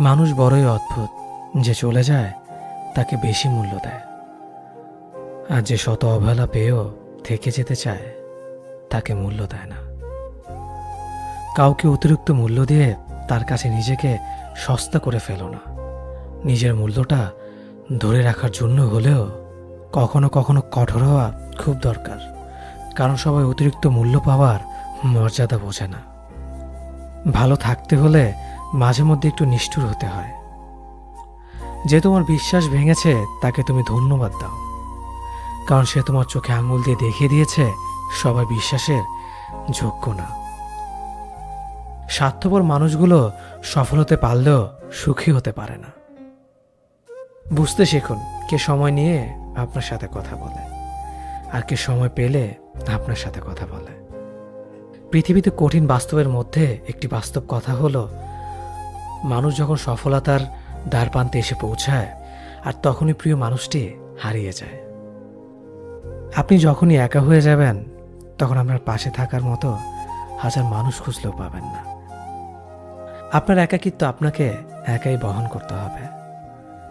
মানুষ বড়ই অদ্ভুত, যে চলে যায় তাকে বেশি মূল্য দেয়, আর যে শত অবহেলা পেয়েও থেকে যেতে চায় তাকে মূল্য দেয় না। কাউকে অতিরিক্ত মূল্য দিয়ে তার কাছে নিজেকে সস্তা করে ফেলো না। নিজের মূল্যটা ধরে রাখার জন্য হলেও কখনো কখনো কঠোর হওয়া খুব দরকার, কারণ সবাই অতিরিক্ত মূল্য পাওয়ার মর্যাদা বোঝে না। ভালো থাকতে হলে মাঝে মধ্যে একটু নিষ্ঠুর হতে হয়। যে তোমার বিশ্বাস ভেঙেছে তাকে তুমি ধন্যবাদ দাও, কারণ সে তোমার চোখে আঙুল দিয়ে দেখিয়ে দিয়েছে সবাই বিশ্বাসের যোগ্য না। স্বার্থপর মানুষগুলো সফল হতে পারলেও সুখী হতে পারে না। বুঝতে শিখুন কে সময় নিয়ে আপনার সাথে কথা বলে, আর কে সময় পেলে আপনার সাথে কথা বলে। পৃথিবীতে কঠিন বাস্তবের মধ্যে একটি বাস্তব কথা হলো, মানুষ যখন সফলতার দ্বারপ্রান্তে এসে পৌঁছায় আর তখনই প্রিয় মানুষটি হারিয়ে যায়। আপনি যখনই একা হয়ে যাবেন তখন আপনার পাশে থাকার মতো হাজার মানুষ খুঁজলেও পাবেন না। আপনার একাকিত্ব আপনাকে একাই বহন করতে হবে,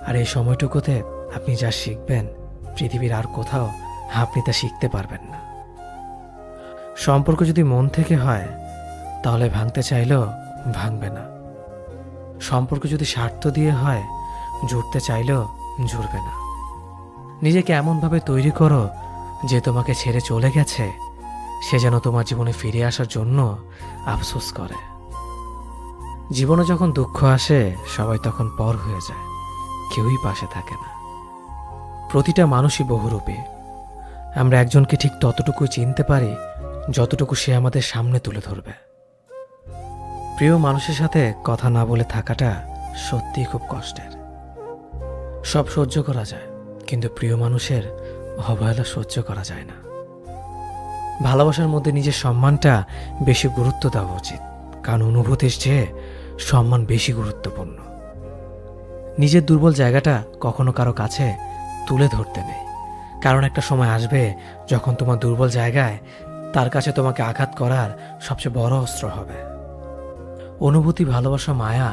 আর এই সময়টুকুতে আপনি যা শিখবেন পৃথিবীর আর কোথাও আপনি তা শিখতে পারবেন না। সম্পর্ক যদি মন থেকে হয় তাহলে ভাঙতে চাইলেও ভাঙবে না। সম্পর্ক যদি স্বার্থ দিয়ে হয় জুড়তে চাইলেও জুড়বে না। নিজেকে এমনভাবে তৈরি করো যে তোমাকে ছেড়ে চলে গেছে সে যেন তোমার জীবনে ফিরে আসার জন্য আফসোস করে। জীবনে যখন দুঃখ আসে সবাই তখন পর হয়ে যায়, কেউই পাশে থাকে না। প্রতিটা মানুষই বহুরূপী। আমরা একজনকে ঠিক ততটুকুই চিনতে পারি যতটুকু সে আমাদের সামনে তুলে ধরবে। প্রিয় মানুষের সাথে কথা না বলে থাকাটা সত্যিই খুব কষ্টের। সব সহ্য করা যায়, কিন্তু প্রিয় মানুষের অবহেলা সহ্য করা যায় না। ভালোবাসার মধ্যে নিজের সম্মানটা বেশি গুরুত্ব দেওয়া উচিত, কারণ অনুভূতির চেয়ে সম্মান বেশি গুরুত্বপূর্ণ। নিজের দুর্বল জায়গাটা কখনো কারো কাছে তুলে ধরতে নেই, কারণ একটা সময় আসবে যখন তোমার দুর্বল জায়গায় তার কাছে তোমাকে আঘাত করার সবচেয়ে বড় অস্ত্র হবে। অনুভূতি, ভালোবাসা, মায়া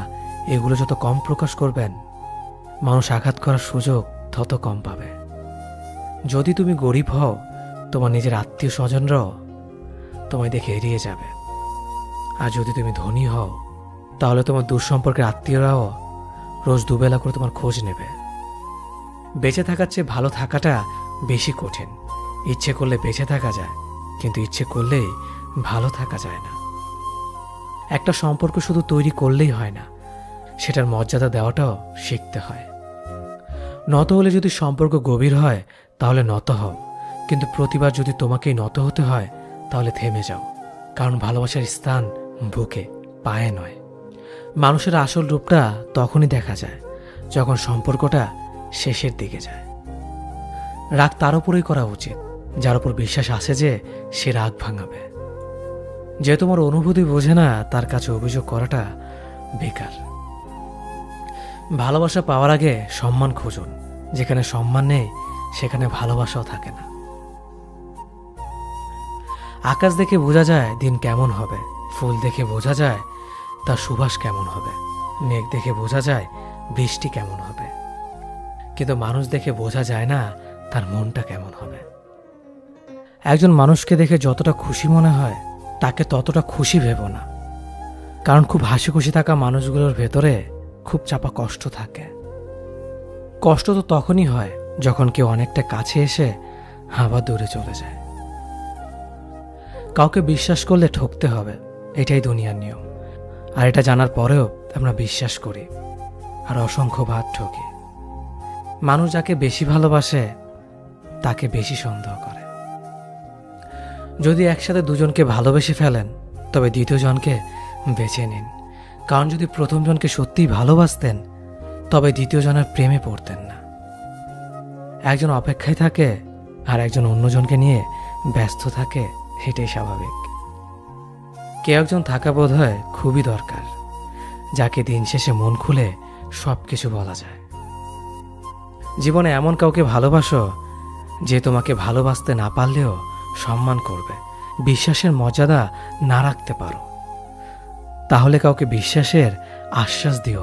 এগুলো যত কম প্রকাশ করবেন মানুষ আঘাত করার সুযোগ তত কম পাবে। যদি তুমি গরিব হও তোমার নিজের আত্মীয় স্বজনরাও তোমায় দেখে এড়িয়ে যাবে, আর যদি তুমি ধনী হও তাহলে তোমার দূর সম্পর্কের আত্মীয়রাও রোজ দুবেলা করে তোমার খোঁজ নেবে। বেঁচে থাকার চেয়ে ভালো থাকাটা বেশি কঠিন। ইচ্ছে করলে বেঁচে থাকা যায়, কিন্তু ইচ্ছে করলেই ভালো থাকা যায় না। একটা সম্পর্ক শুধু তৈরি করলেই হয় না, সেটার মর্যাদা দেওয়াটাও শিখতে হয়। নত হলে যদি সম্পর্ক গভীর হয় তাহলে নত হও, কিন্তু প্রতিবার যদি তোমাকেই নত হতে হয় তাহলে থেমে যাও, কারণ ভালোবাসার স্থান বুকে, পায়ে নয়। মানুষের আসল রূপটা তখনই দেখা যায় যখন সম্পর্কটা শেষের দিকে যায়। রাগ তার উপরেই করা উচিত যার উপর বিশ্বাস আছে যে সে রাগ ভাঙাবে। যে তোমার অনুভূতি বোঝে না তার কাছে অভিযোগ করাটা বেকার। ভালোবাসা পাওয়ার আগে সম্মান খুঁজুন, যেখানে সম্মান নেই সেখানে ভালোবাসাও থাকে না। আকাশ দেখে বোঝা যায় দিন কেমন হবে, ফুল দেখে বোঝা যায় তার সুবাস কেমন হবে, মেঘ দেখে বোঝা যায় বৃষ্টি কেমন হবে, কিন্তু মানুষ দেখে বোঝা যায় না তার মনটা কেমন হবে। একজন মানুষকে দেখে যতটা খুশি মনে হয় তাকে ততটা খুশি ভেবো না, কারণ খুব হাসি খুশি থাকা মানুষগুলোর ভেতরে খুব চাপা কষ্ট থাকে। কষ্ট তো তখনই হয় যখন কেউ অনেকটা কাছে এসে আবার দূরে চলে যায়। কাউকে বিশ্বাস করলে ঠকতে হবে, এটাই দুনিয়ার নিয়ম। আর এটা জানার পরেও আমরা বিশ্বাস করি আর অসংখ্যবার ঠকি। মানুষ যাকে বেশি ভালোবাসে তাকে বেশি সন্দেহ করে। যদি একসাথে দুজনকে ভালোবেসে ফেলেন তবে দ্বিতীয় জনকে বেছে নিন, কারণ যদি প্রথম জনকে সত্যিই ভালোবাসতেন তবে দ্বিতীয় জনের প্রেমে পড়তেন না। একজন অপেক্ষায় থাকে আর একজন অন্যজনকে নিয়ে ব্যস্ত থাকে, এটাই স্বাভাবিক। কেউ একজন থাকা বোধ হয় খুবই দরকার, যাকে দিন শেষে মন খুলে সবকিছু বলা যায়। জীবনে এমন কাউকে ভালোবাসো যে তোমাকে ভালোবাসতে না পারলেও সম্মান করবে, বিশ্বাসের মর্যাদা না রাখতে পারো তাহলে কাউকে বিশ্বাসের আশ্বাস দিও না।